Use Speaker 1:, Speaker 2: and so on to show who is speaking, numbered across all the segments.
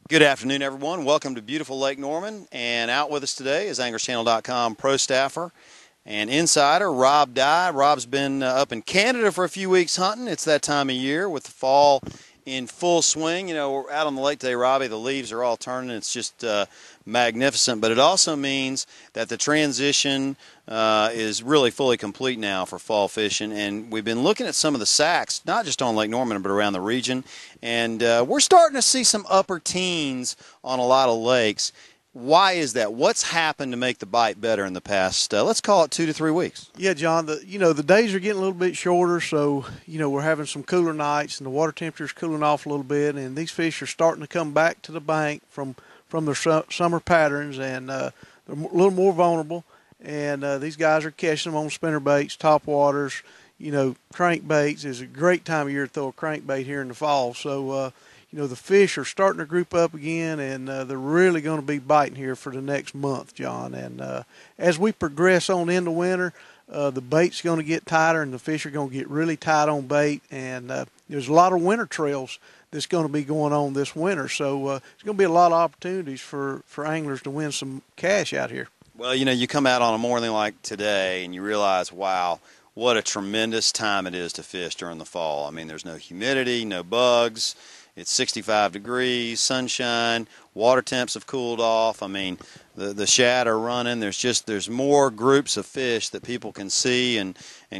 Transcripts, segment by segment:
Speaker 1: Good afternoon, everyone. Welcome to beautiful Lake Norman. And out with us today is AnglersChannel.com Pro Staffer and Insider Rob Digh. Rob's been up in Canada for a few weeks hunting. It's that time of year with the fall in full swing. You know, we're out on the lake today, Robbie. The leaves are all turning. It's just magnificent. But it also means that the transition is really fully complete now for fall fishing. And we've been looking at some of the sacks, not just on Lake Norman, but around the region. And we're starting to see some upper teens on a lot of lakes. Why is that? What's happened to make the bite better in the past, let's call it 2 to 3 weeks?
Speaker 2: Yeah, John, the days are getting a little bit shorter, so, we're having some cooler nights, and the water temperature's cooling off a little bit, and these fish are starting to come back to the bank from their summer patterns, and they're a little more vulnerable, and these guys are catching them on spinner baits, top waters, crankbaits. Is a great time of year to throw a crankbait here in the fall, so the fish are starting to group up again, and they're really going to be biting here for the next month, John. And as we progress on into winter, the bait's going to get tighter, and the fish are going to get really tight on bait. And there's a lot of winter trails that's going to be going on this winter, so there's going to be a lot of opportunities for anglers to win some cash out here. Well,
Speaker 1: you come out on a morning like today, and you realize, wow, what a tremendous time it is to fish during the fall. I mean, there's no humidity, no bugs. It's 65 degrees, sunshine, water temps have cooled off. I mean, the shad are running. There's more groups of fish that people can see and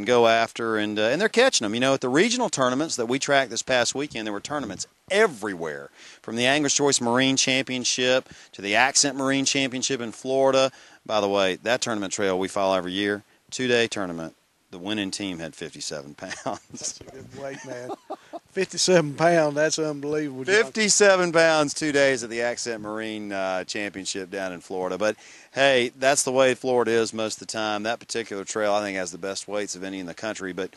Speaker 1: go after, and they're catching them. At the regional tournaments that we tracked this past weekend, there were tournaments everywhere, from the Angler's Choice Marine Championship to the Accent Marine Championship in Florida. By the way, that tournament trail we follow every year, 2-day tournament. The winning team had 57 pounds.
Speaker 2: That's a good weight, man. 57 pounds, that's unbelievable.
Speaker 1: 57 pounds 2 days at the Accent Marine Championship down in Florida. But, hey, that's the way Florida is most of the time. That particular trail, I think, has the best weights of any in the country. But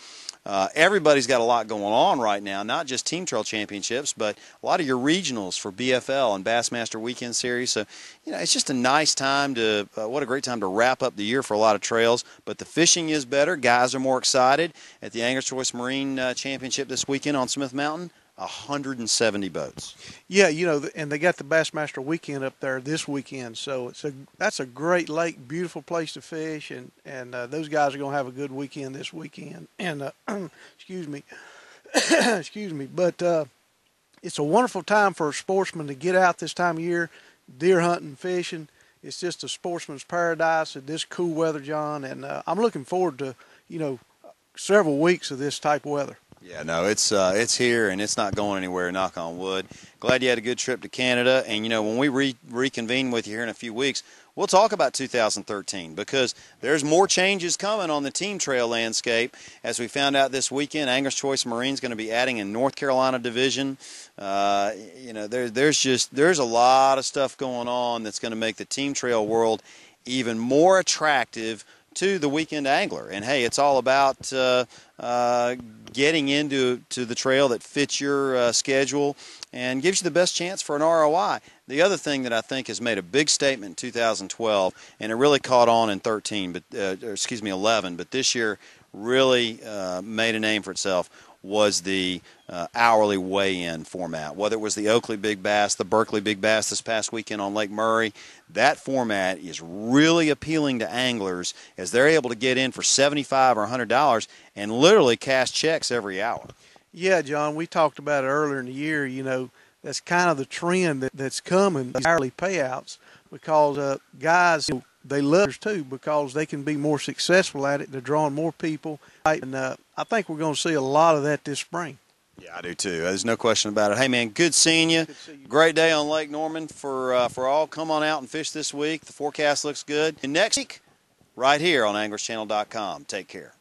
Speaker 1: everybody's got a lot going on right now, not just team trail championships, but a lot of your regionals for BFL and Bassmaster Weekend Series. So, it's just a nice time to what a great time to wrap up the year for a lot of trails. But the fishing is better. Guys are more excited. At the Angler's Choice Marine Championship this weekend on Smith Mountain, 170 boats.
Speaker 2: Yeah, and they got the Bassmaster Weekend up there this weekend, so that's a great lake, beautiful place to fish, and those guys are going to have a good weekend this weekend. And excuse me, but it's a wonderful time for a sportsman to get out this time of year, deer hunting, fishing. It's just a sportsman's paradise at this cool weather, John, and I'm looking forward to several weeks of this type of weather.
Speaker 1: Yeah, no, it's here, and it's not going anywhere, knock on wood. Glad you had a good trip to Canada. And, when we reconvene with you here in a few weeks, we'll talk about 2013 because there's more changes coming on the team trail landscape. As we found out this weekend, Angler's Choice Marine's going to be adding a North Carolina division. There's a lot of stuff going on that's going to make the team trail world even more attractive to the weekend angler. And hey, it's all about getting into the trail that fits your schedule and gives you the best chance for an ROI. The other thing that I think has made a big statement in 2012, and it really caught on in 11, but this year really made a name for itself, was the hourly weigh-in format. Whether it was the Oakley Big Bass, the Berkeley Big Bass this past weekend on Lake Murray, that format is really appealing to anglers as they're able to get in for $75 or $100 and literally cash checks every hour.
Speaker 2: Yeah, John, we talked about it earlier in the year. That's kind of the trend that's coming, these hourly payouts, because guys, they love it too because they can be more successful at it. They're drawing more people, and I think we're going to see a lot of that this spring.
Speaker 1: Yeah, I do too. There's no question about it. Hey, man, good seeing you.
Speaker 2: Good to see you.
Speaker 1: Great day on Lake Norman for all. Come on out and fish this week. The forecast looks good. And next week, right here on AnglersChannel.com. Take care.